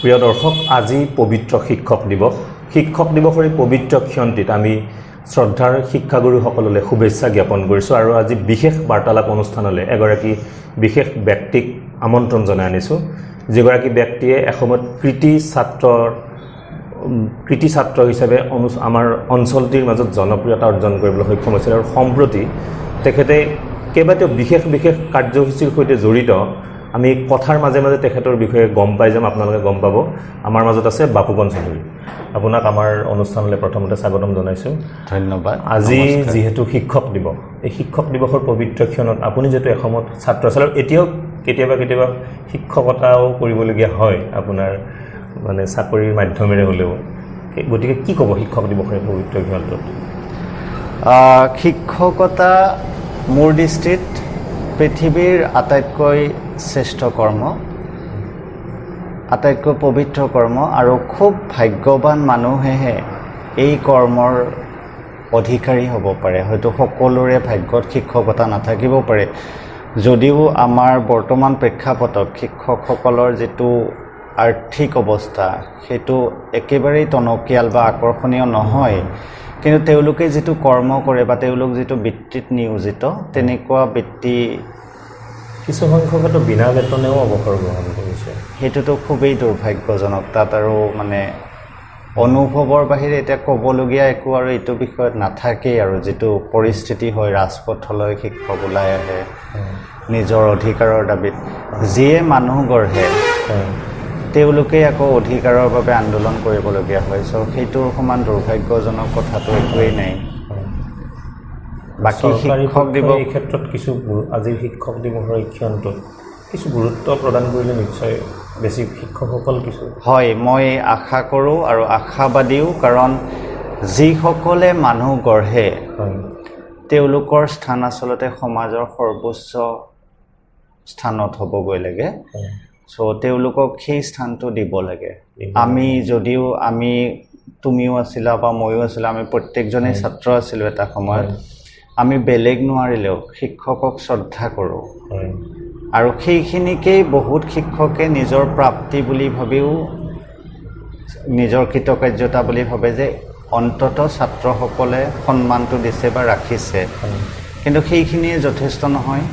প্ৰিয় দৰ্শক, আজি পবিত্ৰ শিক্ষক দিৱস। শিক্ষক দিৱসৰ এই পবিত্ৰ ক্ষণটিত আমি শ্ৰদ্ধাৰ শিক্ষাগুৰুসকললৈ শুভেচ্ছা জ্ঞাপন কৰিছোঁ আৰু আজি বিশেষ বাৰ্তালাপ অনুষ্ঠানলৈ এগৰাকী বিশেষ ব্যক্তিক আমন্ত্ৰণ জনাই আনিছোঁ, যিগৰাকী ব্যক্তিয়ে এসময়ত কৃতি ছাত্ৰ হিচাপে আমাৰ অঞ্চলটিৰ মাজত জনপ্ৰিয়তা অৰ্জন কৰিবলৈ সক্ষম হৈছিল আৰু সম্প্ৰতি তেখেতে কেইবাটাও বিশেষ কাৰ্যসূচীৰ সৈতে জড়িত। আমি কথাৰ মাজে মাজে তেখেতৰ বিষয়ে গম পাই যাম, আপোনালোকে গম পাব। আমাৰ মাজত আছে বাপুকণ চৌধুৰী। আপোনাক আমাৰ অনুষ্ঠানলৈ প্ৰথমতে স্বাগতম জনাইছোঁ। ধন্যবাদ। আজি যিহেতু শিক্ষক দিৱস, এই শিক্ষক দিৱসৰ পবিত্ৰ ক্ষণত আপুনি যিহেতু এসময়ত ছাত্ৰ আছিল আৰু এতিয়াও কেতিয়াবা শিক্ষকতাও কৰিবলগীয়া হয় আপোনাৰ মানে চাকৰিৰ মাধ্যমেৰে হ'লেও, গতিকে কি ক'ব শিক্ষক দিৱসৰ পবিত্ৰ ক্ষণটোত? শিক্ষকতা মোৰ দৃষ্টিত পৃথিৱীৰ আটাইতকৈ শ্ৰেষ্ঠ কৰ্ম, আটাইতকৈ পবিত্ৰ কৰ্ম, আৰু খুব ভাগ্যৱান মানুহেহে এই কৰ্মৰ অধিকাৰী হ'ব পাৰে। হয়তো সকলোৰে ভাগ্যত শিক্ষকতা নাথাকিব পাৰে, যদিও আমাৰ বৰ্তমান প্ৰেক্ষাপটত শিক্ষকসকলৰ যিটো আৰ্থিক অৱস্থা সেইটো একেবাৰেই টনকিয়াল বা আকৰ্ষণীয় নহয়, কিন্তু তেওঁলোকে যিটো কৰ্ম কৰে বা তেওঁলোক যিটো বৃত্তিত নিয়োজিত, তেনেকুৱা বৃত্তি কিছু সংখ্যকেতো বিনা বেতনেও অৱসৰ গ্ৰহণ কৰিছে। সেইটোতো খুবেই দুৰ্ভাগ্যজনক। তাত আৰু মানে অনুভৱৰ বাহিৰে এতিয়া ক'বলগীয়া একো আৰু এইটো বিষয়ত নাথাকেই। আৰু যিটো পৰিস্থিতি হয়, ৰাজপথলৈ শিক্ষক ওলাই আহে নিজৰ অধিকাৰৰ দাবীত, যিয়ে মানুহ গঢ়ে তেওঁলোকেই আকৌ অধিকাৰৰ বাবে আন্দোলন কৰিবলগীয়া হয়। চ' সেইটোৰ সমান দুৰ্ভাগ্যজনক কথাটো একোৱেই নাই। বাকী শিক্ষক দিৱস এই ক্ষেত্ৰত কিছু আজিৰ শিক্ষক দিৱসৰ এই ক্ষণটোত কিছু গুৰুত্ব প্ৰদান কৰিলে নিশ্চয় বেছি শিক্ষকসকল কিছু হয়, মই আশা কৰোঁ আৰু আশাবাদীও। কাৰণ যিসকলে মানুহ গঢ়ে তেওঁলোকৰ স্থান আচলতে সমাজৰ সৰ্বোচ্চ স্থানত হ'বগৈ লাগে। চ' তেওঁলোকক সেই স্থানটো দিব লাগে। যদিও তুমিও আছিলা বা ময়ো আছিলোঁ, আমি প্ৰত্যেকজনেই ছাত্ৰ আছিলোঁ এটা সময়ত, আমি বেলেগ নোৱাৰিলেও শিক্ষকক শ্ৰদ্ধা কৰোঁ। আৰু সেইখিনিকেই বহুত শিক্ষকে নিজৰ প্ৰাপ্তি বুলি ভাবিও, নিজৰ কৃতকাৰ্যতা বুলি ভাবে যে অন্তত ছাত্ৰসকলে সন্মানটো দিছে বা ৰাখিছে। কিন্তু সেইখিনিয়ে যথেষ্ট নহয়।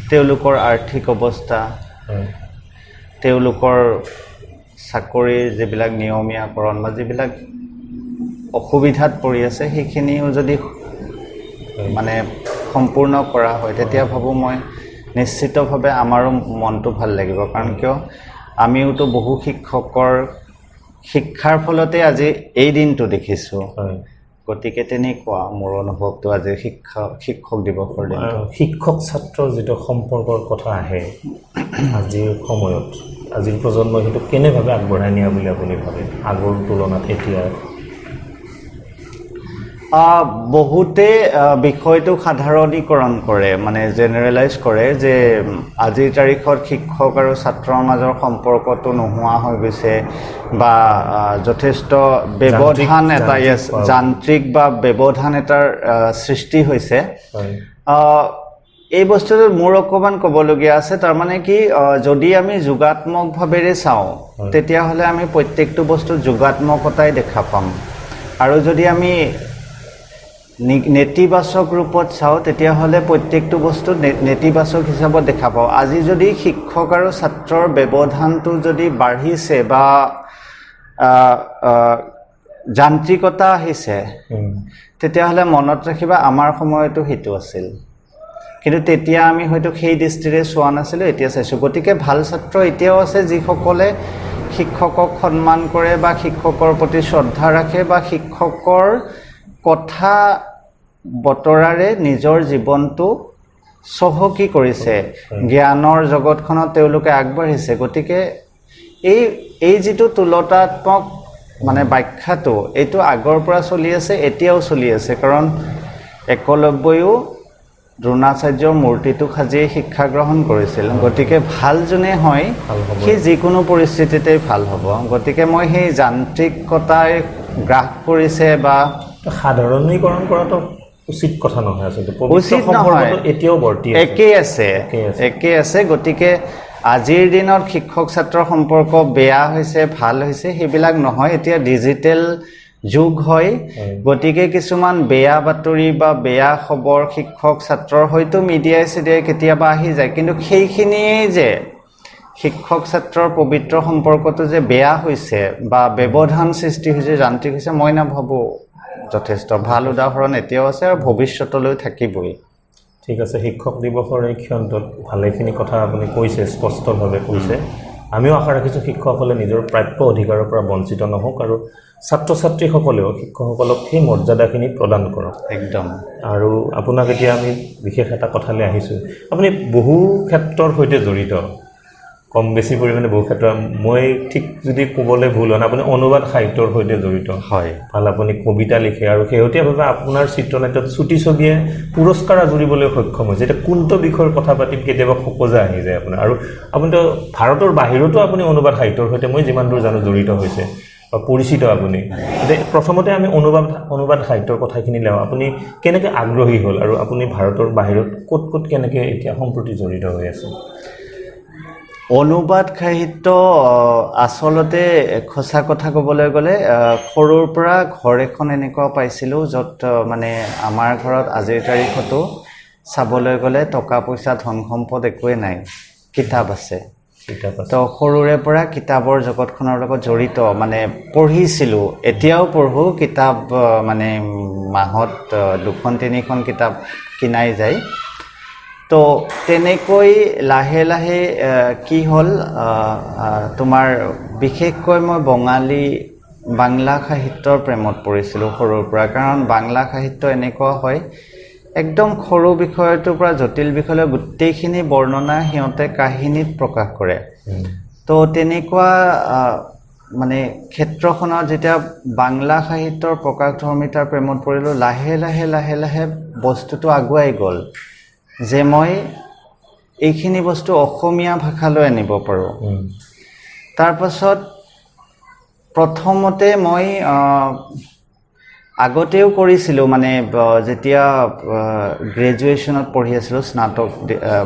তেওঁলোকৰ আৰ্থিক অৱস্থা, তেওঁলোকৰ চাকৰিৰ যিবিলাক নিয়মীয়াকৰণ বা যিবিলাক অসুবিধাত পৰি আছে, সেইখিনিও যদি মানে সম্পূৰ্ণ কৰা হয়, তেতিয়া ভাবোঁ মই নিশ্চিতভাৱে আমাৰো মনটো ভাল লাগিব। কাৰণ কিয়, আমিওতো বহু শিক্ষকৰ শিক্ষাৰ ফলতে আজি এই দিনটো দেখিছোঁ। গতিকে তেনেকুৱা মোৰ অনুভৱটো আজি শিক্ষক দিৱসৰ দিন। শিক্ষক ছাত্ৰৰ যিটো সম্পৰ্কৰ কথা আহে আজিৰ সময়ত, আজিৰ প্ৰজন্মই সেইটো কেনেভাৱে আগবঢ়াই নিয়া বুলি আপুনি ভাবে আগৰ তুলনাত এতিয়া? বহুতে বিষয়টো সাধাৰণীকৰণ কৰে, মানে জেনেৰেলাইজ কৰে যে আজিৰ তাৰিখত শিক্ষক আৰু ছাত্ৰৰ মাজৰ সম্পৰ্কটো নোহোৱা হৈ গৈছে বা যথেষ্ট ব্যৱধান এটা যান্ত্ৰিক বা ব্যৱধান এটাৰ সৃষ্টি হৈছে। এই বস্তুটো মোৰ অকণমান ক'বলগীয়া আছে। তাৰমানে কি, যদি আমি যোগাত্মকভাৱেৰে চাওঁ তেতিয়াহ'লে আমি প্ৰত্যেকটো বস্তুত যোগাত্মকতাই দেখা পাম, আৰু যদি আমি নেতিবাচক ৰূপত চাওঁ তেতিয়াহ'লে প্ৰত্যেকটো বস্তু নেতিবাচক হিচাপত দেখা পাওঁ। আজি যদি শিক্ষক আৰু ছাত্ৰৰ ব্যৱধানটো যদি বাঢ়িছে বা যান্ত্ৰিকতা আহিছে, তেতিয়াহ'লে মনত ৰাখিবা আমাৰ সময়তো সেইটো আছিল, কিন্তু তেতিয়া আমি হয়তো সেই দৃষ্টিৰে চোৱা নাছিলোঁ, এতিয়া চাইছোঁ। গতিকে ভাল ছাত্ৰ এতিয়াও আছে যিসকলে শিক্ষকক সন্মান কৰে বা শিক্ষকৰ প্ৰতি শ্ৰদ্ধা ৰাখে বা শিক্ষকৰ কথা বতৰাৰে নিজৰ জীৱনটো চহকী কৰিছে, জ্ঞানৰ জগতখনত তেওঁলোকে আগবাঢ়িছে। গতিকে এই যিটো তুলনাত্মক মানে ব্যাখ্যাটো, এইটো আগৰ পৰা চলি আছে, এতিয়াও চলি আছে। কাৰণ একলব্যও দ্ৰোণাচাৰ্যৰ মূৰ্তিটো সাজিয়ে শিক্ষা গ্ৰহণ কৰিছিল। গতিকে ভাল যোনে হয় সি যিকোনো পৰিস্থিতিতেই ভাল হ'ব। গতিকে মই সেই যান্ত্ৰিকতাই গ্ৰাস কৰিছে বা সাধাৰণীকৰণ কৰাটো উচিত কথা নহয়, আচলতে উচিত নহয়, এতিয়াও বৰ্তি একেই আছে। গতিকে আজিৰ দিনত শিক্ষক ছাত্ৰৰ সম্পৰ্ক বেয়া হৈছে ভাল হৈছে সেইবিলাক নহয় এতিয়া ডিজিটেল যুগ হয় গতিকে কিছুমান বেয়া বাতৰি বা বেয়া খবৰ শিক্ষক ছাত্ৰৰ হয়তো মিডিয়াই চিডিয়াই কেতিয়াবা আহি যায় কিন্তু সেইখিনিয়ে যে শিক্ষক ছাত্ৰৰ পবিত্ৰ সম্পৰ্কটো যে বেয়া হৈছে বা ব্যৱধান সৃষ্টি হৈছে যান্ত্ৰিক হৈছে মই নাভাবোঁ যথেষ্ট ভাল উদাহৰণ এতিয়াও আছে আৰু ভৱিষ্যতলৈ থাকিবই ঠিক আছে শিক্ষক দিৱসৰ এই ক্ষণটোত ভালেখিনি কথা আপুনি কৈছে স্পষ্টভাৱে কৈছে আমিও আশা ৰাখিছোঁ শিক্ষকসকলে নিজৰ প্ৰাপ্য অধিকাৰৰ পৰা বঞ্চিত নহওক আৰু ছাত্ৰ ছাত্ৰীসকলেও শিক্ষকসকলক সেই মৰ্যাদাখিনি প্ৰদান কৰক একদম আৰু আপোনাক এতিয়া আমি বিশেষ এটা কথালৈ আহিছোঁ আপুনি বহু ক্ষেত্ৰৰ সৈতে জড়িত কম বেছি পৰিমাণে বহু ক্ষেত্ৰত মই ঠিক যদি ক'বলৈ ভুল হয় আপুনি অনুবাদ সাহিত্যৰ সৈতে জড়িত হয় ভাল আপুনি কবিতা লিখে আৰু শেহতীয়াভাৱে আপোনাৰ চিত্ৰনাট্যত চুটি ছবিয়ে পুৰস্কাৰ আজুৰিবলৈ সক্ষম হৈছে এতিয়া কোনটো বিষয়ৰ কথা পাতিম কেতিয়াবা খোকোজা আহি যায় আপোনাৰ আৰু আপুনিতো ভাৰতৰ বাহিৰতো আপুনি অনুবাদ সাহিত্যৰ সৈতে মই যিমান দূৰ জানো জড়িত হৈছে বা পৰিচিত আপুনি এতিয়া প্ৰথমতে আমি অনুবাদ সাহিত্যৰ কথাখিনি লওঁ আপুনি কেনেকৈ আগ্ৰহী হ'ল আৰু আপুনি ভাৰতৰ বাহিৰত ক'ত ক'ত কেনেকৈ এতিয়া সম্প্ৰতি জড়িত হৈ আছে অনুবাদ সাহিত্য আচলতে সঁচা কথা ক'বলৈ গ'লে সৰুৰ পৰা ঘৰ এখন এনেকুৱা পাইছিলোঁ য'ত মানে আমাৰ ঘৰত আজিৰ তাৰিখতো চাবলৈ গ'লে টকা পইচা ধন সম্পদ একোৱেই নাই কিতাপ আছে তো সৰুৰে পৰা কিতাপৰ জগতখনৰ লগত জড়িত মানে পঢ়িছিলোঁ এতিয়াও পঢ়োঁ কিতাপ মানে মাহত 2-3খন কিতাপ কিনাই যায় তো তেনেকৈ লাহে লাহে কি হ'ল তোমাৰ বিশেষকৈ মই বাংলা সাহিত্যৰ প্ৰেমত পৰিছিলোঁ সৰুৰ পৰা কাৰণ বাংলা সাহিত্য এনেকুৱা হয় একদম সৰু বিষয়টোৰ পৰা জটিল বিষয়লৈ গোটেইখিনি বৰ্ণনা সিহঁতে কাহিনীত প্ৰকাশ কৰে তো তেনেকুৱা মানে ক্ষেত্ৰখনত যেতিয়া বাংলা সাহিত্যৰ প্ৰকাশধৰ্মিতাৰ প্ৰেমত পৰিলোঁ লাহে লাহে বস্তুটো আগুৱাই গ'ল যে মই এইখিনি বস্তু অসমীয়া ভাষালৈ আনিব পাৰোঁ তাৰপাছত প্ৰথমতে মই আগতেও কৰিছিলোঁ মানে যেতিয়া গ্ৰেজুৱেশ্যনত পঢ়ি আছিলোঁ স্নাতক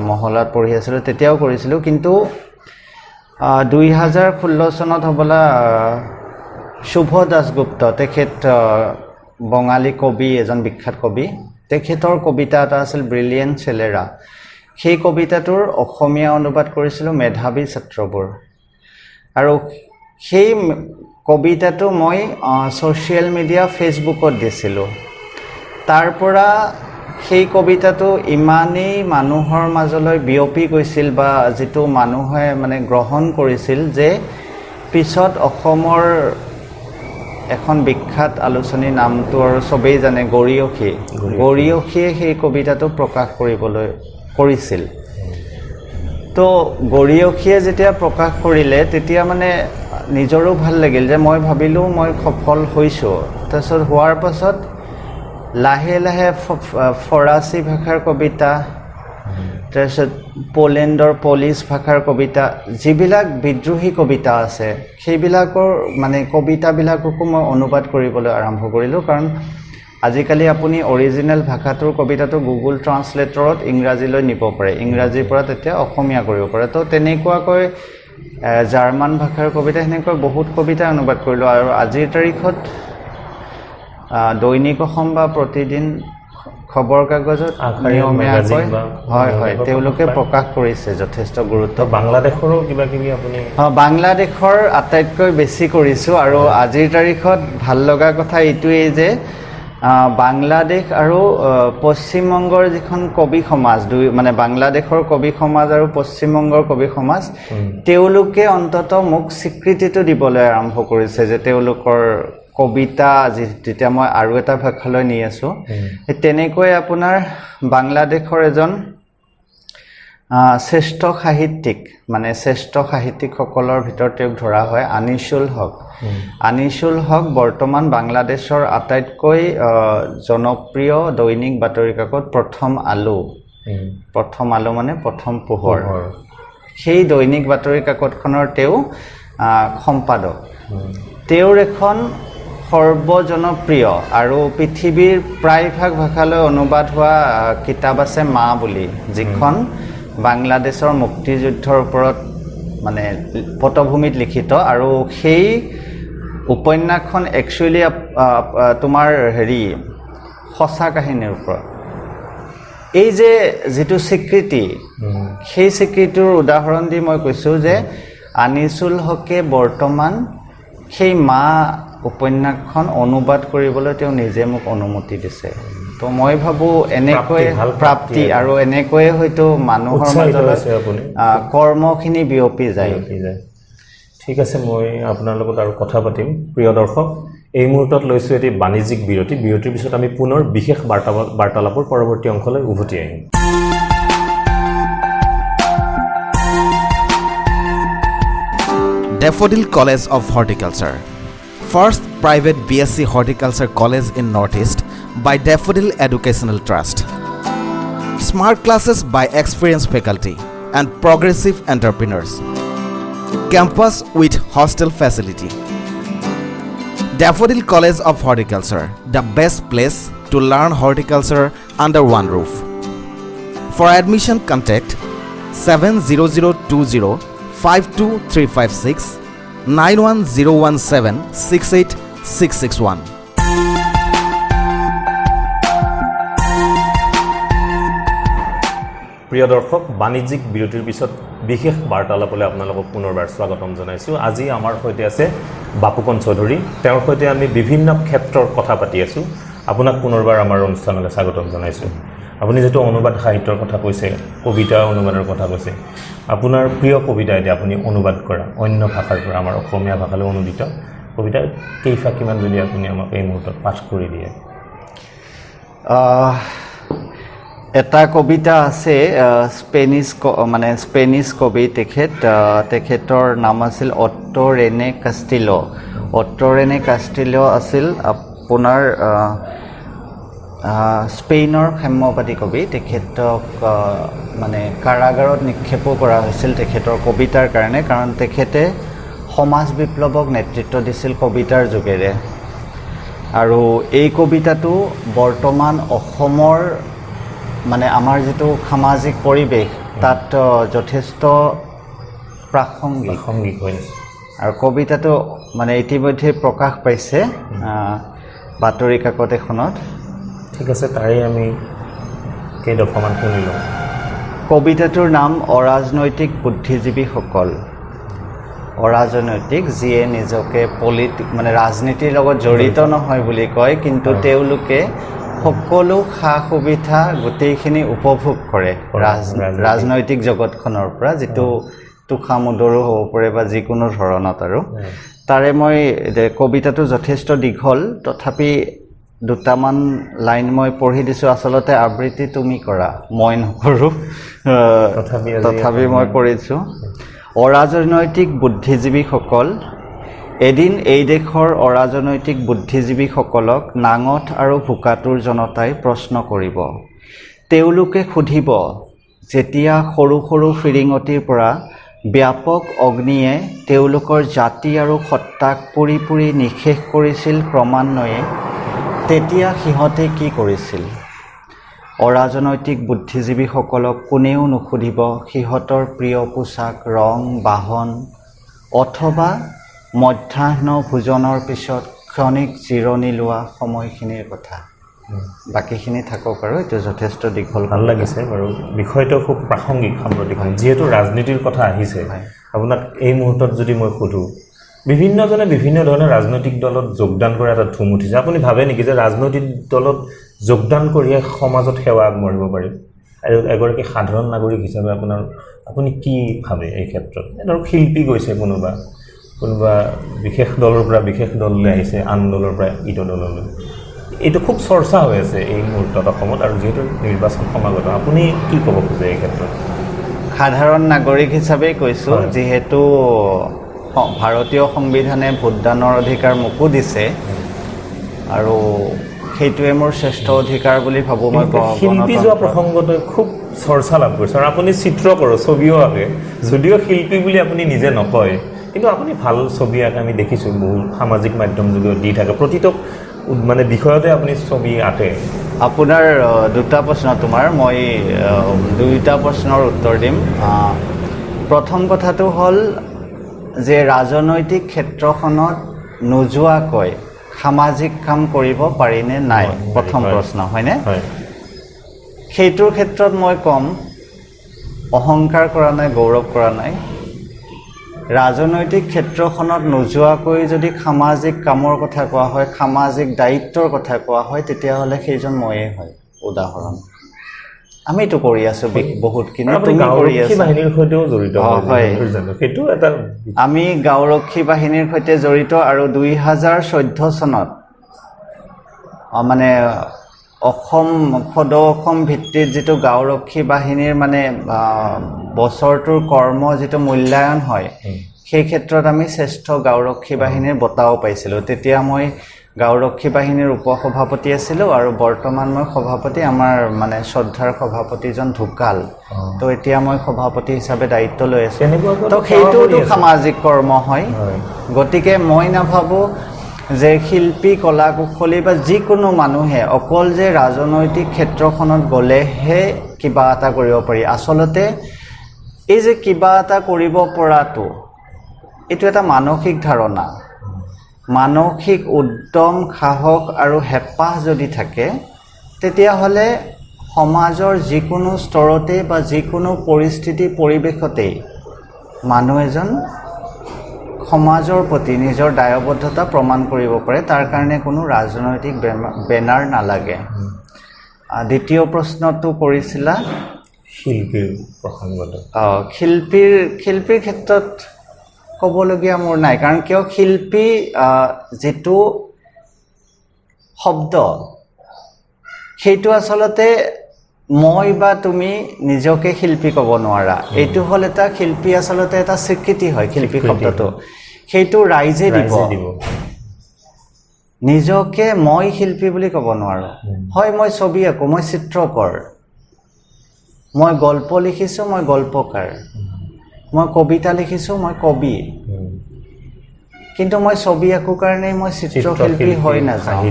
মহলাত পঢ়ি আছিলোঁ তেতিয়াও কৰিছিলোঁ কিন্তু 2016 চনত হ'বলা শুভ দাসগুপ্ত তেখেত বঙালী কবি এজন বিখ্যাত কবি তেখেতৰ কবিতা এটা আছিল ব্ৰিলিয়েণ্ট চেলেৰা সেই কবিতাটোৰ অসমীয়া অনুবাদ কৰিছিলোঁ মেধাৱী ছাত্ৰবোৰ আৰু সেই কবিতাটো মই ছ'চিয়েল মিডিয়া ফেচবুকত দিছিলোঁ তাৰ পৰা সেই কবিতাটো ইমানেই মানুহৰ মাজলৈ বিয়পি গৈছিল বা যিটো মানুহে মানে গ্ৰহণ কৰিছিল যে পিছত অসমৰ এখন বিখ্যাত আলোচনী নামটো আৰু সবেই জানে গৰিয়সীয়ে সেই কবিতাটো প্ৰকাশ কৰিছিল তো গৰিয়সীয়ে যেতিয়া প্ৰকাশ কৰিলে তেতিয়া মানে নিজৰো ভাল লাগিল যে মই ভাবিলোঁ মই সফল হৈছোঁ তাৰপিছত হোৱাৰ পাছত লাহে লাহে ফৰাচী ভাষাৰ কবিতা তাৰপিছত পোলেণ্ডৰ পলিছ ভাষাৰ কবিতা যিবিলাক বিদ্ৰোহী কবিতা আছে সেইবিলাকৰ মানে কবিতাবিলাককো মই অনুবাদ কৰিবলৈ আৰম্ভ কৰিলোঁ কাৰণ আজিকালি আপুনি অৰিজিনেল ভাষাটোৰ কবিতাটো গুগল ট্ৰান্সলেটৰত ইংৰাজীলৈ নিব পাৰে ইংৰাজীৰ পৰা তেতিয়া অসমীয়া কৰিব পাৰে তো তেনেকুৱাকৈ জাৰ্মান ভাষাৰ কবিতা সেনেকৈ বহুত কবিতা অনুবাদ কৰিলোঁ আৰু আজিৰ তাৰিখত দৈনিক অসম বা প্ৰতিদিন খবৰ কাগজত নিয়মীয়াকৈ হয় তেওঁলোকে প্ৰকাশ কৰিছে যথেষ্ট গুৰুত্ব বাংলাদেশৰো কিবা কিবি আপুনি বাংলাদেশৰ আটাইতকৈ বেছি কৰিছোঁ আৰু আজিৰ তাৰিখত ভাল লগা কথা এইটোৱেই যে বাংলাদেশ আৰু পশ্চিমবংগৰ যিখন কবি সমাজ মানে বাংলাদেশৰ কবি সমাজ আৰু পশ্চিমবংগৰ কবি সমাজ তেওঁলোকে অন্তত মোক স্বীকৃতিটো দিবলৈ আৰম্ভ কৰিছে যে তেওঁলোকৰ কবিতা যেতিয়া মই আৰু এটা ভাষালৈ নি আছোঁ তেনেকৈ আপোনাৰ বাংলাদেশৰ এজন শ্ৰেষ্ঠ সাহিত্যিকসকলৰ ভিতৰত তেওঁক ধৰা হয় আনিছুল হক বৰ্তমান বাংলাদেশৰ আটাইতকৈ জনপ্ৰিয় দৈনিক বাতৰি কাকত প্ৰথম আলো মানে প্ৰথম পোহৰ সেই দৈনিক বাতৰি কাকতখনৰ তেওঁ সম্পাদক তেওঁৰ এখন সৰ্বজনপ্ৰিয় আৰু পৃথিৱীৰ প্ৰায়ভাগ ভাষালৈ অনুবাদ হোৱা কিতাপ আছে মা বুলি যিখন বাংলাদেশৰ মুক্তিযুদ্ধৰ ওপৰত মানে পটভূমিত লিখিত আৰু সেই উপন্যাসখন একচুৱেলি তোমাৰ হেৰি সঁচা কাহিনীৰ ওপৰত এই যে যিটো স্বীকৃতি সেই স্বীকৃতিৰ উদাহৰণ দি মই কৈছোঁ যে আনিছুল হকে বৰ্তমান সেই মা উপন্যাসখন অনুবাদ কৰিবলৈ তেওঁ নিজে মোক অনুমতি দিছে তো মই ভাবোঁ এনেকৈ প্ৰাপ্তি আৰু এনেকৈয়ে হয়তো মানুহৰ মাজত কৰ্মখিনি বিয়পি যায় ঠিক আছে মই আপোনাৰ লগত আৰু কথা পাতিম প্ৰিয় দৰ্শক এই মুহূৰ্তত লৈছোঁ এটি বাণিজ্যিক বিৰতিৰ পিছত আমি পুনৰ বিশেষ বাৰ্তালাপৰ পৰৱৰ্তী অংশলৈ উভতি আহিম Daffodil College of Horticulture, first private BSc Horticulture college in Northeast by Daffodil Educational Trust. Smart classes by experienced faculty and progressive entrepreneurs. Campus with hostel facility. Daffodil College of Horticulture, the best place to learn horticulture under one roof. For admission, contact 70020 52356 91017 68661. প্ৰিয় দৰ্শক বাণিজ্যিক বিৰতিৰ পিছত বিশেষ বাৰ্তালাপলৈ আপোনালোকক পুনৰবাৰ স্বাগতম জনাইছোঁ আজি আমাৰ সৈতে আছে বাপুকণ চৌধুৰী তেওঁৰ সৈতে আমি বিভিন্ন ক্ষেত্ৰৰ কথা পাতি আছোঁ আপোনাক পুনৰবাৰ আমাৰ অনুষ্ঠানলৈ স্বাগতম জনাইছোঁ আপুনি যেটো অনুবাদ সাহিত্যৰ কথা কৈছে কবিতা অনুবাদৰ কথা কৈছে আপোনাৰ প্ৰিয় কবিতা এতিয়া আপুনি অনুবাদ কৰা অন্য ভাষাৰ পৰা আমাৰ অসমীয়া ভাষালৈ অনুদিত কবিতা কেইফাকিমান যদি আপুনি আমাক এই মুহূৰ্তত পাঠ কৰি দিয়ে এটা কবিতা আছে স্পেনিছ কবি তেখেতৰ নাম আছিল অট্টো ৰেনে কাষ্টিলো আছিল আপোনাৰ স্পেইনৰ সাম্যবাদী কবি তেখেতক মানে কাৰাগাৰত নিক্ষেপো কৰা হৈছিল তেখেতৰ কবিতাৰ কাৰণে কাৰণ তেখেতে সমাজ বিপ্লৱক নেতৃত্ব দিছিল কবিতাৰ যোগেৰে আৰু এই কবিতাটো বৰ্তমান অসমৰ মানে আমাৰ যেটো সামাজিক পৰিৱেশ তাত যথেষ্ট প্ৰাসংগিক হৈছে আৰু কবিতাটো মানে ইতিমধ্যে প্ৰকাশ পাইছে বাতৰি কাকত এখনত ঠিক আছে তাৰে আমি কেইদফামান শুনিলোঁ কবিতাটোৰ নাম অৰাজনৈতিক বুদ্ধিজীৱীসকল অৰাজনৈতিক যিয়ে নিজকে মানে ৰাজনীতিৰ লগত জড়িত নহয় বুলি কয় কিন্তু তেওঁলোকে সকলো সা সুবিধা গোটেইখিনি উপভোগ কৰে ৰাজনৈতিক জগতখনৰ পৰা যিটো তুখামুদৰো হ'ব পাৰে বা যিকোনো ধৰণত আৰু তাৰে মই কবিতাটো যথেষ্ট দীঘল তথাপি দুটামান লাইন মই পঢ়ি দিছোঁ আচলতে আবৃত্তি তুমি কৰা মই নকৰোঁ তথাপি মই কৰিছোঁ অৰাজনৈতিক বুদ্ধিজীৱীসকল এদিন এই দেশৰ অৰাজনৈতিক বুদ্ধিজীৱীসকলক নাঙঠ আৰু ভোকাতুৰ জনতাই প্ৰশ্ন কৰিব তেওঁলোকে সুধিব যেতিয়া সৰু সৰু ফিৰিঙতিৰ পৰা ব্যাপক অগ্নিয়ে তেওঁলোকৰ জাতি আৰু সত্তাক পুৰি পুৰি নিঃশেষ কৰিছিল ক্ৰমান্বয়ে তেতিয়া সিহঁতে কি কৰিছিল অৰাজনৈতিক বুদ্ধিজীৱীসকলক কোনেও নুসুধিব সিহঁতৰ প্ৰিয় পোছাক ৰং বাহন অথবা মধ্যাহ্ন ভোজনৰ পিছত ক্ষণিক জিৰণি লোৱা সময়খিনিৰ কথা বাকীখিনি থাকক আৰু এইটো যথেষ্ট দীঘল ভাল লাগিছে বাৰু বিষয়টো খুব প্ৰাসংগিক সাম্প্ৰতিক যিহেতু ৰাজনীতিৰ কথা আহিছে আপোনাক এই মুহূৰ্তত যদি মই সুধোঁ বিভিন্নজনে বিভিন্ন ধৰণৰ ৰাজনৈতিক দলত যোগদান কৰা এটা ধুম উঠিছে আপুনি ভাবে নেকি যে ৰাজনৈতিক দলত যোগদান কৰিয়ে সমাজত সেৱা আগবঢ়াব পাৰি আৰু এগৰাকী সাধাৰণ নাগৰিক হিচাপে আপুনি কি ভাবে এই ক্ষেত্ৰত ধৰক শিল্পী গৈছে কোনোবা বিশেষ দলৰ পৰা বিশেষ দললৈ আহিছে আন দলৰ পৰা ইটো দললৈ এইটো খুব চৰ্চা হৈ আছে এই মুহূৰ্তত অসমত আৰু যিহেতু নিৰ্বাচন সমাগত আপুনি কি ক'ব খোজে এই ক্ষেত্ৰত সাধাৰণ নাগৰিক হিচাপে কৈছোঁ যিহেতু ভাৰতীয় সংবিধানে ভোটদানৰ অধিকাৰ মোকো দিছে আৰু সেইটোৱে মোৰ শ্ৰেষ্ঠ অধিকাৰ বুলি ভাবোঁ মই শিল্পী যোৱা প্ৰসংগতে খুব চৰ্চা লাভ কৰিছে আৰু আপুনি চিত্ৰকৰ ছবিও আঁকে যদিও শিল্পী বুলি আপুনি নিজে নকয় কিন্তু আপুনি ভাল ছবি আঁকে আমি দেখিছোঁ বহু সামাজিক মাধ্যম যোগে দি থাকে প্ৰতিটো মানে বিষয়তে আপুনি ছবি আঁকে আপোনাৰ দুটা প্ৰশ্ন তোমাৰ মই দুইটা প্ৰশ্নৰ উত্তৰ দিম প্ৰথম কথাটো হ'ল যে ৰাজনৈতিক ক্ষেত্ৰখনত নোযোৱাকৈ সামাজিক কাম কৰিব পাৰিনে নাই, প্ৰথম প্ৰশ্ন হয়নে? সেইটোৰ ক্ষেত্ৰত মই ক'ম, অহংকাৰ কৰা নাই, গৌৰৱ কৰা নাই। ৰাজনৈতিক ক্ষেত্ৰখনত নোযোৱাকৈ যদি সামাজিক কামৰ কথা কোৱা হয়, সামাজিক দায়িত্বৰ কথা কোৱা হয়, তেতিয়াহ'লে সেইজন ময়েই হয়। উদাহৰণ আমিতো কৰি আছো বহুতখিনি, তুমি কৰি আছা। বাহিনীৰ সৈতেও জড়িত হয়, সেইটো এটা আমি গাঁওৰক্ষী বাহিনীৰ সৈতে জড়িত। আৰু 2014 চনত মানে সদৌ অসম ভিত্তিত যিটো গাঁওৰক্ষী বাহিনীৰ মানে বছৰটোৰ কৰ্ম যিটো মূল্যায়ন হয়, সেই ক্ষেত্ৰত আমি শ্ৰেষ্ঠ গাঁওৰক্ষী বাহিনীৰ বঁটাও পাইছিলোঁ। তেতিয়া মই গাঁওৰক্ষী বাহিনীৰ উপসভাপতি আছিলোঁ আৰু বৰ্তমান মই সভাপতি। আমাৰ মানে শ্ৰদ্ধাৰ সভাপতিজন ঢুকাল, তো এতিয়া মই সভাপতি হিচাপে দায়িত্ব লৈ আছোঁ। তো সেইটোতো সামাজিক কৰ্ম হয়। গতিকে মই নাভাবোঁ যে শিল্পী, কলা কুশলী বা যিকোনো মানুহে অকল যে ৰাজনৈতিক ক্ষেত্ৰখনত গ'লেহে কিবা এটা কৰিব পাৰি। আচলতে এই যে কিবা এটা কৰিব পৰাটো, এইটো এটা মানসিক ধাৰণা। মানসিক উদ্যম, সাহস আৰু হেঁপাহ যদি থাকে, তেতিয়াহ'লে সমাজৰ যিকোনো স্তৰতে বা যিকোনো পৰিস্থিতি পৰিৱেশতেই মানুহ এজন সমাজৰ প্ৰতি নিজৰ দায়বদ্ধতা প্ৰমাণ কৰিব পাৰে। তাৰ কাৰণে কোনো ৰাজনৈতিক বেনাৰ নালাগে। দ্বিতীয় প্ৰশ্নটো কৰিছিলা শিল্পীৰ প্ৰসংগত। শিল্পীৰ ক্ষেত্ৰত ক'বলগীয়া মোৰ নাই, কাৰণ কিয় শিল্পী যিটো শব্দ, সেইটো আচলতে মই বা তুমি নিজকে শিল্পী ক'ব নোৱাৰা। এইটো হ'ল এটা শিল্পী আচলতে এটা স্বীকৃতি হয়। শিল্পী শব্দটো সেইটো ৰাইজে দিব। নিজকে মই শিল্পী বুলি ক'ব নোৱাৰোঁ। হয়, মই ছবি আঁকো, মই চিত্ৰকৰ, মই গল্প লিখিছোঁ, মই গল্পকাৰ, মই কবিতা লিখিছোঁ, মই কবি। কিন্তু মই ছবি আঁকো কাৰণেই মই চিত্ৰশিল্পী হৈ নাযাওঁ,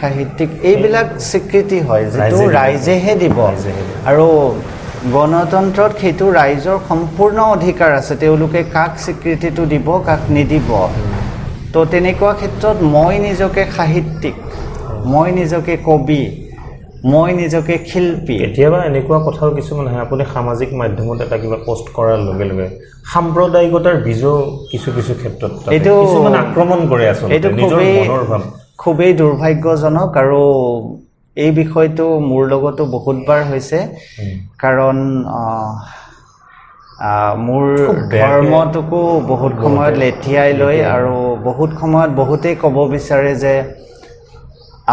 সাহিত্যিক। এইবিলাক স্বীকৃতি হয় যিটো ৰাইজেহে দিব। আৰু গণতন্ত্ৰত সেইটো ৰাইজৰ সম্পূৰ্ণ অধিকাৰ আছে, তেওঁলোকে কাক স্বীকৃতিটো দিব, কাক নিদিব। তো তেনেকুৱা ক্ষেত্ৰত মই নিজকে সাহিত্যিক, মই নিজকে কবি, মই নিজকে শিল্পী। কেতিয়াবা এনেকুৱা কথাও কিছুমান আহে, আপুনি সামাজিক মাধ্যমত এটা কিবা পোষ্ট কৰাৰ লগে লগে সাম্প্ৰদায়িকতাৰ বীজো কিছু কিছু ক্ষেত্ৰত এইটো কিছুমান আক্ৰমণ কৰে। আচলতে নিজৰ মনৰ ভাৱ খুবেই দুৰ্ভাগ্যজনক। আৰু এই বিষয়টো মোৰ লগতো বহুতবাৰ হৈছে, কাৰণ মোৰ ধৰ্মটোকো বহুত সময়ত লেঠিয়াই লৈ আৰু বহুত সময়ত বহুতেই ক'ব বিচাৰে যে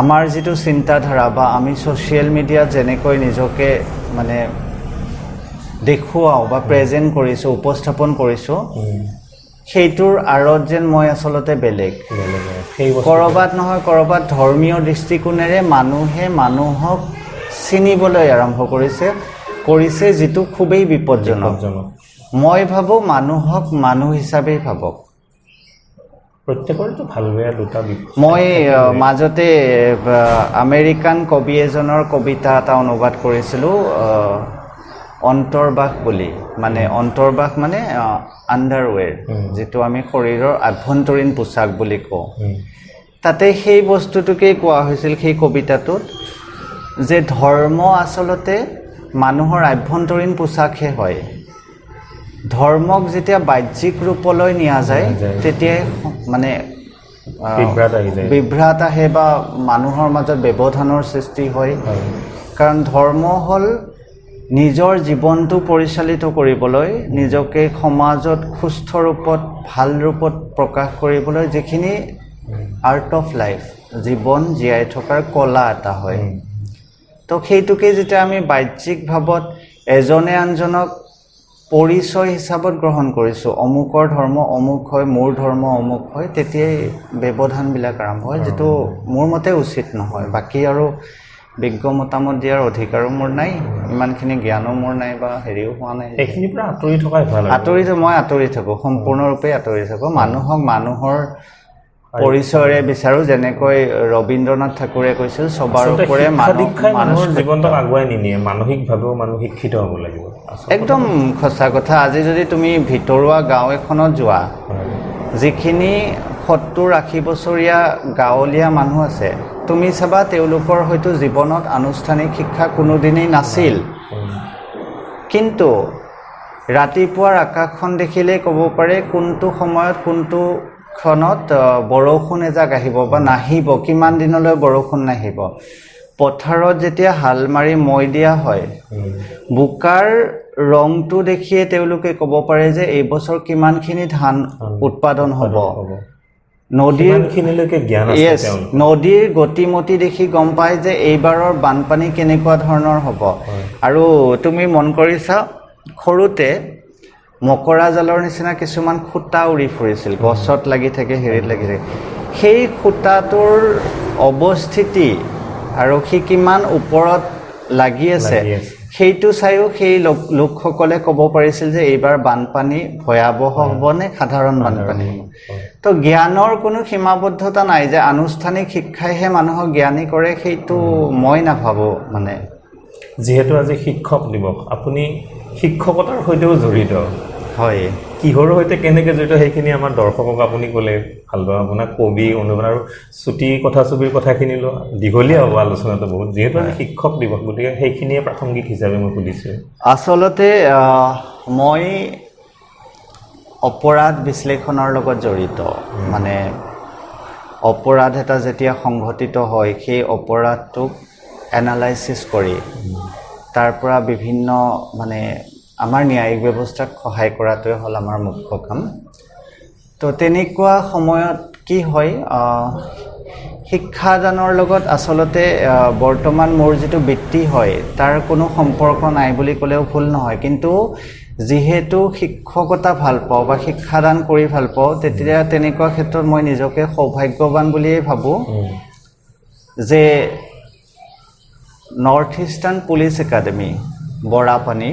আমাৰ যিটো চিন্তাধাৰা বা আমি ছ'চিয়েল মিডিয়াত যেনেকৈ নিজকে মানে দেখুৱাওঁ বা প্ৰেজেণ্ট কৰিছোঁ, উপস্থাপন কৰিছোঁ, সেইটোৰ আঁৰত যেন মই আচলতে বেলেগ। ক'ৰবাত নহয় ক'ৰবাত ধৰ্মীয় দৃষ্টিকোণেৰে মানুহে মানুহক চিনিবলৈ আৰম্ভ কৰিছে, যিটো খুবেই বিপদজনক। মই ভাবোঁ মানুহক মানুহ হিচাপেই ভাবক। প্ৰত্যেকৰতো ভাল বেয়া দুটা। মই মাজতে আমেৰিকান কবি এজনৰ কবিতা এটা অনুবাদ কৰিছিলোঁ, অন্তৰ্বাস বুলি। মানে অন্তৰ্বাস মানে আণ্ডাৰৱেৰ, যিটো আমি শৰীৰৰ আভ্যন্তৰীণ পোছাক বুলি কওঁ। তাতে সেই বস্তুটোকেই কোৱা হৈছিল সেই কবিতাটোত, যে ধৰ্ম আচলতে মানুহৰ আভ্যন্তৰীণ পোছাকহে হয়। ধৰ্মক যেতিয়া বাহ্যিক ৰূপলৈ নিয়া যায়, তেতিয়াই মানে বিভ্ৰাট আহে বা মানুহৰ মাজত ব্যৱধানৰ সৃষ্টি হয়। কাৰণ ধৰ্ম হ'ল নিজৰ জীৱনটো পৰিচালিত কৰিবলৈ, নিজকে সমাজত সুস্থ ৰূপত, ভাল ৰূপত প্ৰকাশ কৰিবলৈ যিখিনি আৰ্ট অফ লাইফ, জীৱন জীয়াই থকাৰ কলা এটা হয়। তো সেইটোকে যেতিয়া আমি বাহ্যিক ভাৱত এজনে আনজনক পৰিচয় হিচাপত গ্ৰহণ কৰিছোঁ, অমুকৰ ধৰ্ম অমুক হয়, মোৰ ধৰ্ম অমুক হয়, তেতিয়াই ব্যৱধানবিলাক আৰম্ভ হয়, যিটো মোৰ মতে উচিত নহয়। বাকী আৰু বিজ্ঞ মতামত দিয়াৰ অধিকাৰো মোৰ নাই, ইমানখিনি জ্ঞানো মোৰ নাই বা হেৰিও হোৱা নাই। এইখিনিৰ পৰা আঁতৰি থকাই ভাল। মই আঁতৰি থাকোঁ, সম্পূৰ্ণৰূপে আঁতৰি থাকোঁ। মানুহক মানুহৰ পৰিচয়ৰে বিচাৰোঁ, যেনেকৈ ৰবীন্দ্ৰনাথ ঠাকুৰে কৈছিল সবাৰ আচলতে ওপৰে শিক্ষা দীক্ষাই মানুহৰ মানসিক জীৱনটোক আগুৱাই নিনিয়ে, মানসিকভাৱেও মানুহ শিক্ষিত হ'ব লাগিব। আচলতে একদম সঁচা কথা। আজি যদি তুমি ভিতৰুৱা গাঁও এখনত যোৱা, যিখিনি 70-80 বছৰীয়া গাঁৱলীয়া মানুহ আছে, তুমি চাবা তেওঁলোকৰ হয়তো জীৱনত আনুষ্ঠানিক শিক্ষা কোনোদিনেই নাছিল, কিন্তু ৰাতিপুৱাৰ আকাশখন দেখিলেই ক'ব পাৰে কোনটো সময়ত কোনটো ক্ষণত বৰষুণ এজাক আহিব বা নাহিব, কিমান দিনলৈ বৰষুণ নাহিব। পথাৰত যেতিয়া হাল মাৰি মৈ দিয়া হয়, বোকাৰ ৰংটো দেখিয়ে তেওঁলোকে ক'ব পাৰে যে এইবছৰ কিমানখিনি ধান উৎপাদন হ'ব। নদীৰ গতিমতি দেখি গম পায় যে এইবাৰৰ বানপানী কেনেকুৱা ধৰণৰ হ'ব। আৰু তুমি মন কৰিছা, সৰুতে মকৰা জালৰ নিচিনা কিছুমান সূতা উৰি ফুৰিছিল, গছত লাগি থাকে, হেৰিত লাগি থাকে। সেই সূতাটোৰ অৱস্থিতি আৰু সি কিমান ওপৰত লাগি আছে, সেইটো চাইও সেই লোকসকলে ক'ব পাৰিছিল যে এইবাৰ বানপানী ভয়াৱহ হ'ব নে সাধাৰণ বানপানী হ'ব। তো জ্ঞানৰ কোনো সীমাবদ্ধতা নাই যে আনুষ্ঠানিক শিক্ষাইহে মানুহক জ্ঞানী কৰে, সেইটো মই নাভাবোঁ। মানে যিহেতু আজি শিক্ষক দিৱস, আপুনি শিক্ষকতাৰ সৈতেও জড়িত। হয়, কিহৰ সৈতে কেনেকৈ জড়িত সেইখিনি আমাৰ দৰ্শকক আপুনি ক'লে ভাল পাব। আপোনাৰ কবি অনুবাদ আৰু চুটি কথা ছবিৰ কথাখিনি দীঘলীয়া হ'ব আলোচনাটো বহুত, যিহেতু আজি শিক্ষক দিৱস, গতিকে সেইখিনিয়ে প্ৰাসংগিক হিচাপে মই সুধিছোঁ। আচলতে মই অপৰাধ বিশ্লেষণৰ লগত জড়িত। মানে অপৰাধ এটা যেতিয়া সংঘটিত হয়, সেই অপৰাধটোক এনালাইচিছ কৰি তাৰ পৰা বিভিন্ন মানে আমাৰ ন্যায়িক ব্যৱস্থাক সহায় কৰাটোৱে হ'ল আমাৰ মুখ্য কাম। তো তেনেকুৱা সময়ত কি হয়, শিক্ষাদানৰ লগত আচলতে বৰ্তমান মোৰ যিটো বৃত্তি হয় তাৰ কোনো সম্পৰ্ক নাই বুলি ক'লেও ভুল নহয়। কিন্তু যিহেতু শিক্ষকতা ভাল পাওঁ বা শিক্ষাদান কৰি ভাল পাওঁ, তেতিয়া তেনেকুৱা ক্ষেত্ৰত মই নিজকে সৌভাগ্যৱান বুলিয়েই ভাবোঁ যে north eastern police academy Barapani,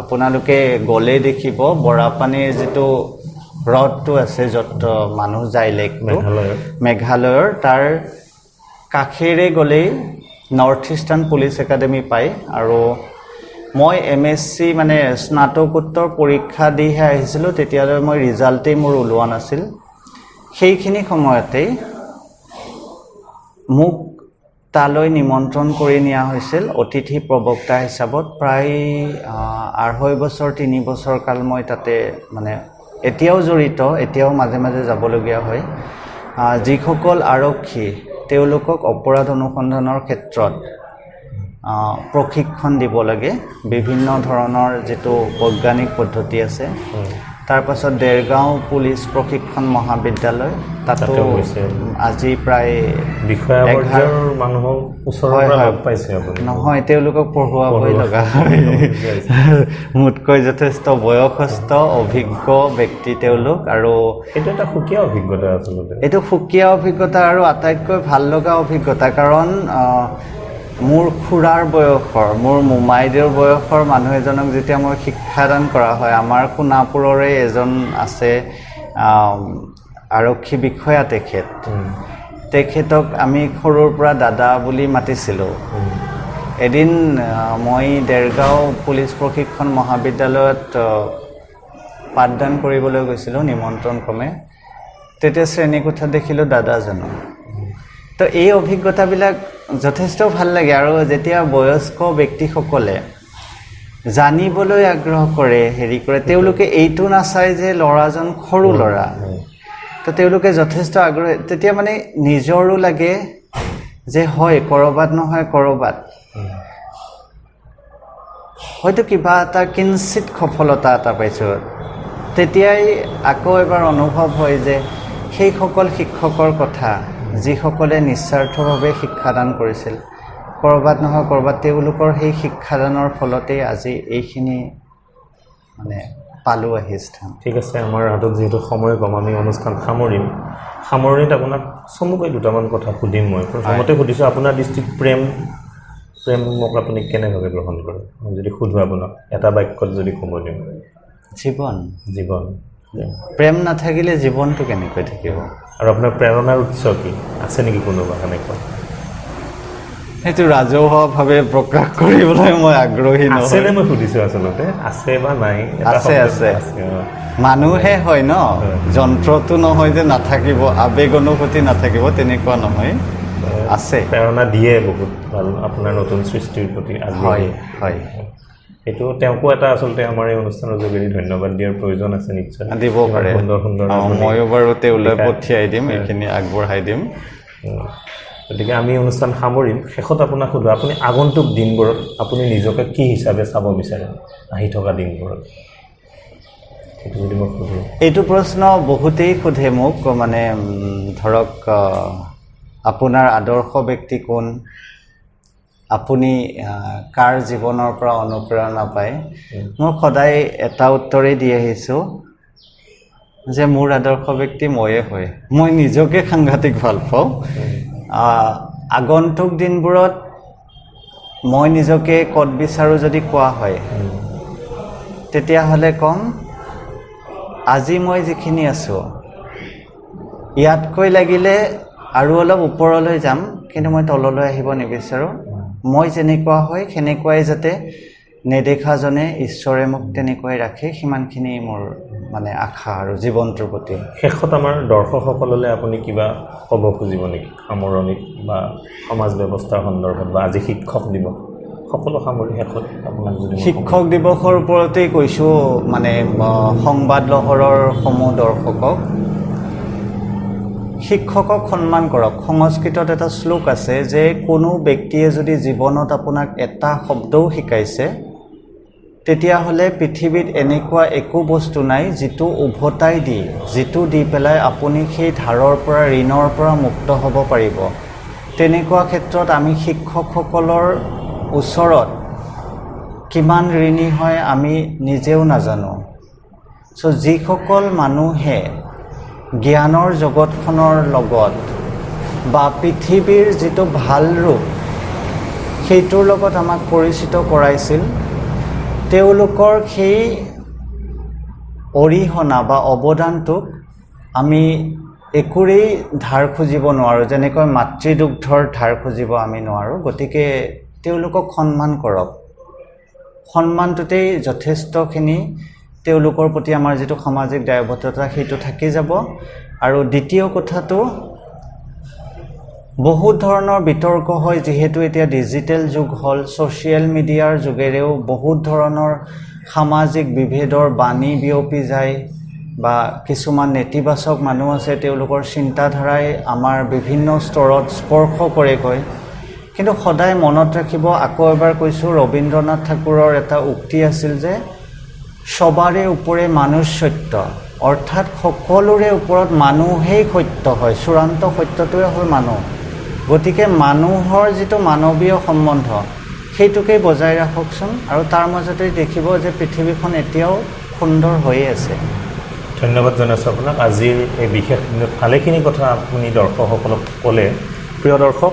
আপোনালোকে গ'লে দেখিব বৰাপানীৰ যিটো হ্ৰদটো আছে য'ত মানুহ যায়, লেকটো মেঘালয়ৰ, তাৰ কাষেৰে গ'লেই নৰ্থ ইষ্টাৰ্ণ পুলিচ একাডেমি পায়। আৰু মই MSc মানে স্নাতকোত্তৰ পৰীক্ষা দিহে আহিছিলোঁ, তেতিয়ালৈ মই ৰিজাল্টেই মোৰ ওলোৱা নাছিল। সেইখিনি সময়তেই মোক তালৈ নিমন্ত্ৰণ কৰি নিয়া হৈছিল অতিথি প্ৰবক্তা হিচাপত। প্ৰায় 2.5 বছৰ 3 বছৰ কাল মই তাতে মানে এতিয়াও জড়িত, এতিয়াও মাজে মাজে যাবলগীয়া হয়। যিসকল আৰক্ষী তেওঁলোকক অপৰাধ অনুসন্ধানৰ ক্ষেত্ৰত প্ৰশিক্ষণ দিব লাগে, বিভিন্ন ধৰণৰ যিটো বৈজ্ঞানিক পদ্ধতি আছে। তাৰপাছত দেৰগাঁও পুলিচ প্ৰশিক্ষণ মহাবিদ্যালয়, তাতো আজি প্ৰায় নহয়, তেওঁলোকক পঢ়ুৱাবই লগা হয়। মোতকৈ যথেষ্ট বয়সস্থ অভিজ্ঞ ব্যক্তি তেওঁলোক। আৰু এইটো এটা সুকীয়া অভিজ্ঞতা আচলতে, এইটো সুকীয়া অভিজ্ঞতা আৰু আটাইতকৈ ভাল লগা অভিজ্ঞতা। কাৰণ মোৰ খুৰাৰ বয়সৰ, মোৰ মোমাইদেউৰ বয়সৰ মানুহ এজনক যেতিয়া মই শিক্ষাদান কৰা হয়, আমাৰ সোণাপুৰৰে এজন আছে আৰক্ষী বিষয়া, তেখেতক আমি সৰুৰ পৰা দাদা বুলি মাতিছিলোঁ। এদিন মই দেৰগাঁও পুলিচ প্ৰশিক্ষণ মহাবিদ্যালয়ত পাঠদান কৰিবলৈ গৈছিলোঁ নিমন্ত্ৰণ ক্ৰমে। তেতিয়া শ্ৰেণীকোঠাত দেখিলোঁ দাদাজনক। তো এই অভিজ্ঞতাবিলাক যথেষ্ট ভাল লাগে। আৰু যেতিয়া বয়স্ক ব্যক্তিসকলে জানিবলৈ আগ্ৰহ কৰে, হেৰি কৰে, তেওঁলোকে এইটো নাচায় যে ল'ৰাজন সৰু ল'ৰা, তো তেওঁলোকে যথেষ্ট আগ্ৰহ, তেতিয়া মানে নিজৰো লাগে যে হয় ক'ৰবাত নহয় ক'ৰবাত হয়তো কিবা এটা কিঞ্চিত সফলতা এটা পাইছোঁ। তেতিয়াই আকৌ এবাৰ অনুভৱ হয় যে সেইসকল শিক্ষকৰ কথা যিসকলে নিস্বাৰ্থভাৱে শিক্ষাদান কৰিছিল, ক'ৰবাত নহয় ক'ৰবাত তেওঁলোকৰ সেই শিক্ষাদানৰ ফলতেই আজি এইখিনি মানে পালোঁ আহি স্থান। ঠিক আছে, আমাৰ হাতত যিহেতু সময় কম, আমি অনুষ্ঠান সামৰিম। সামৰণিত আপোনাক চমুকৈ দুটামান কথা সুধিম। মই প্ৰথমতে সুধিছোঁ, আপোনাৰ দৃষ্টিত প্ৰেমক আপুনি কেনেভাৱে গ্ৰহণ কৰে? মই যদি সোধোঁ আপোনাক এটা বাক্যত যদি ক'ব দিওঁ। জীৱন। প্ৰেম নাথাকিলে জীৱনটো কেনেকৈ থাকিব? আৰু আপোনাৰ প্ৰেৰণাৰ উৎস কি আছে নেকি কোনোবা সেনেকুৱা? সেইটো ৰাজহুৱাভাৱে প্ৰকাশ কৰিবলৈ মই আগ্ৰহী আছে নে নহয়। মই সুধিছোঁ আচলতে, আছে বা নাই? আছে, আছে। মানুহে হয় ন, যন্ত্ৰটো নহয় যে নাথাকিব, আৱেগ অনুভূতি নাথাকিব তেনেকুৱা নহয়, আছে। প্ৰেৰণা দিয়ে বহুত ভাল আপোনাৰ নতুন সৃষ্টিৰ প্ৰতি আগ্ৰহী। হয় হয় এইটো তেওঁকো এটা আচলতে আমাৰ এই অনুষ্ঠানৰ যোগেদি ধন্যবাদ দিয়াৰ প্ৰয়োজন আছে নিশ্চয়। দিব পাৰে। সুন্দৰ সুন্দৰ ময়ো বাৰু তেওঁলৈ লিখা। পঠিয়াই দিম, এইখিনি আগবঢ়াই দিম। গতিকে আমি অনুষ্ঠান সামৰিম। শেষত আপোনাক সোধো, আপুনি আগন্তুক দিনবোৰত আপুনি নিজকে কি হিচাপে চাব বিচাৰে আহি থকা দিনবোৰত? সেইটো যদি মই সোধোঁ। এইটো প্ৰশ্ন বহুতেই সোধে মোক, মানে ধৰক আপোনাৰ আদৰ্শ ব্যক্তি কোন, আপুনি কাৰ জীৱনৰ পৰা অনুপ্ৰেৰণা পায়? মই সদায় এটা উত্তৰেই দি আহিছোঁ যে মোৰ আদৰ্শ ব্যক্তি ময়ে হয়। মই নিজকে সাংঘাতিক ভাল পাওঁ। আগন্তুক দিনবোৰত মই নিজকে ক'ত বিচাৰোঁ যদি কোৱা হয়, তেতিয়াহ'লে ক'ম আজি মই যিখিনি আছোঁ ইয়াতকৈ লাগিলে আৰু অলপ ওপৰলৈ যাম, কিন্তু মই তললৈ আহিব নিবিচাৰোঁ। মই যেনেকুৱা হয় সেনেকুৱাই যাতে নেদেখাজনে ঈশ্বৰে মোক তেনেকুৱাই ৰাখে, সিমানখিনি মোৰ মানে আশা আৰু জীৱনটোৰ প্ৰতি। শেষত আমাৰ দৰ্শকসকললৈ আপুনি কিবা ক'ব খুজিব নেকি সামৰণিত, বা সমাজ ব্যৱস্থাৰ সন্দৰ্ভত, বা আজি শিক্ষক দিৱস, সকলো সামৰি শেষত আপোনাক যদি শিক্ষক দিৱসৰ ওপৰতেই কৈছোঁ, মানে সংবাদ লহৰৰ সমূহ দৰ্শকক, শিক্ষকক সন্মান কৰক। সংস্কৃতত এটা শ্লোক আছে যে কোনো ব্যক্তিয়ে যদি জীৱনত আপোনাক এটা শব্দও শিকাইছে, তেতিয়াহ'লে পৃথিৱীত এনেকুৱা একো বস্তু নাই যিটো উভতাই দি, যিটো দি পেলাই আপুনি সেই ধাৰৰ পৰা, ঋণৰ পৰা মুক্ত হ'ব পাৰিব। তেনেকুৱা ক্ষেত্ৰত আমি শিক্ষকসকলৰ ওচৰত কিমান ঋণী হয় আমি নিজেও নাজানো। যিসকল মানুহে জ্ঞানৰ জগতখনৰ লগত বা পৃথিৱীৰ যিটো ভাল ৰূপ সেইটোৰ লগত আমাক পৰিচিত কৰাইছিল, তেওঁলোকৰ সেই অৰিহণা বা অৱদানটোক আমি একোৰেই ধাৰ খুজিব নোৱাৰোঁ, যেনেকৈ মাতৃদুগ্ধৰ ধাৰ খুজিব আমি নোৱাৰোঁ। গতিকে তেওঁলোকক সন্মান কৰক। সন্মানটোতেই যথেষ্টখিনি তেওঁলোকৰ প্ৰতি আমাৰ যিটো সামাজিক দায়বদ্ধতা সেইটো থাকি যাব। আৰু দ্বিতীয় কথাটো, বহুত ধৰণৰ বিতৰ্ক হয়, যিহেতু এতিয়া ডিজিটেল যুগ হ'ল, ছ'চিয়েল মিডিয়াৰ যোগেৰেও বহুত ধৰণৰ সামাজিক বিভেদৰ বাণী বিয়পি যায়, বা কিছুমান নেতিবাচক মানুহ আছে, তেওঁলোকৰ চিন্তাধাৰাই আমাৰ বিভিন্ন স্তৰত স্পৰ্শ কৰেগৈ। কিন্তু সদায় মনত ৰাখিব, আকৌ এবাৰ কৈছোঁ, ৰবীন্দ্ৰনাথ ঠাকুৰৰ এটা উক্তি আছিল যে সবাৰে ওপৰে মানুহ সত্য, অৰ্থাৎ সকলোৰে ওপৰত মানুহেই সত্য হয়, চূড়ান্ত সত্যটোৱে হ'ল মানুহ। গতিকে মানুহৰ যিটো মানৱীয় সম্বন্ধ সেইটোকেই বজাই ৰাখকচোন, আৰু তাৰ মাজতেই দেখিব যে পৃথিৱীখন এতিয়াও সুন্দৰ হৈয়ে আছে। ধন্যবাদ জনাইছোঁ আপোনাক। আজিৰ এই বিশেষ দিনত ভালেখিনি কথা আপুনি দৰ্শকসকলক ক'লে। প্ৰিয় দৰ্শক,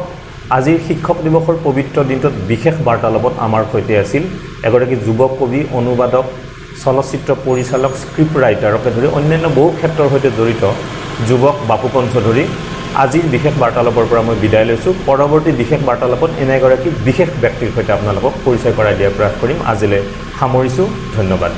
আজিৰ শিক্ষক দিৱসৰ পবিত্ৰ দিনটোত বিশেষ বাৰ্তালাপত আমাৰ সৈতে আছিল এগৰাকী যুৱ কবি, অনুবাদক, চলচ্চিত্ৰ পৰিচালক, স্ক্ৰিপ্ট ৰাইটাৰকে ধৰি অন্যান্য বহু ক্ষেত্ৰৰ সৈতে জড়িত যুৱক বাপুকণ চৌধুৰী। আজিৰ বিশেষ বাৰ্তালাপৰ পৰা মই বিদায় লৈছোঁ। পৰৱৰ্তী বিশেষ বাৰ্তালাপত এনে এগৰাকী বিশেষ ব্যক্তিৰ সৈতে আপোনালোকক পৰিচয় কৰাই দিয়াৰ প্ৰয়াস কৰিম। আজিলৈ সামৰিছোঁ। ধন্যবাদ।